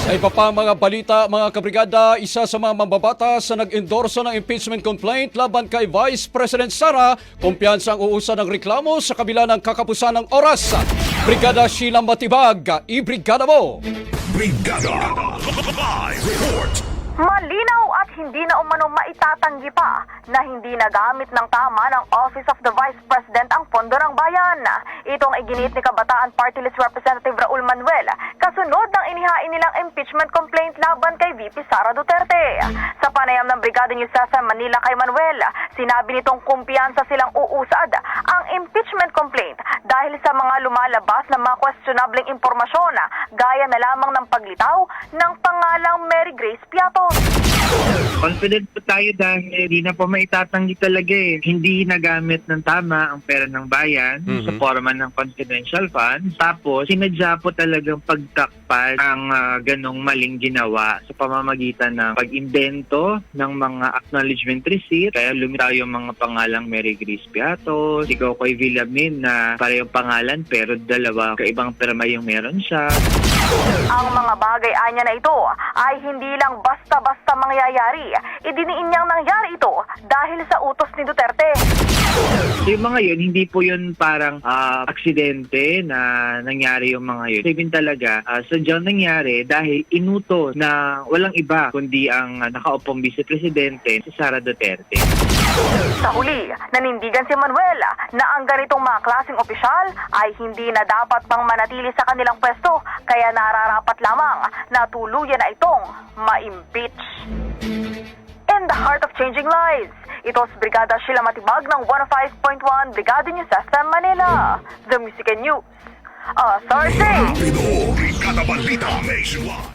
Sa iba pa mga balita, mga kabrigada, isa sa mga mambabatas na nag-endorso ng impeachment complaint laban kay Vice President Sara, kumpiyansa ang uusa ng reklamo sa kabila ng kakapusan ng oras. Brigada Sheila Matibag, i-brigada mo! Brigada Live Report. Malinaw at hindi na umano maitatanggi pa na hindi nagamit ng tama ng Office of the Vice President ang pondo ng bayan. Itong iginit ni Kabataan Party List Representative Raul Manuel kasunod ng inihain nilang impeachment complaint laban kay VP Sara Duterte. Sa panayam ng Brigada News sa Manila kay Manuel, sinabi nitong kumpiyansa silang uusad ang impeachment complaint dahil sa mga lumalabas na mga questionableng impormasyon gaya na lamang ng paglitaw ng pangalang Mary Grace Piatos. Confident po tayo dahil hindi na po maitatanggi talaga Hindi nagamit ng tama ang pera ng bayan sa forma ng confidential funds. Tapos, sinadya po talagang pagtakpan ang ganong maling ginawa sa pamamagitan ng pag-imbento ng mga acknowledgement receipt. Kaya lumitaw yung mga pangalang Mary Grace Piatos, ikaw Koy Villamin na parehong pangalan pero dalawa kaibang pirma yung meron siya. Ang mga bagay anya na ito ay hindi lang basta-basta mangyayari. Idiniin niyang nangyari ito dahil sa utos ni Duterte. So yung mga yun, hindi po yun parang aksidente na nangyari yung mga yun. Sabihin talaga, sadyang nangyari dahil inutos na walang iba kundi ang nakaupong Vice Presidente si Sara Duterte. Sa huli, nanindigan si Manuel na ang ganitong mga klaseng opisyal ay hindi na dapat pang manatili sa kanilang pwesto kaya nararapat lamang na tuluyan na itong ma-impeach. In the heart of changing lives, ito si Brigada Sheila Matibag ng 105.1 Brigada News FM Manila, The Music and News Authority. Rapido, Brigada Balita Nationwide.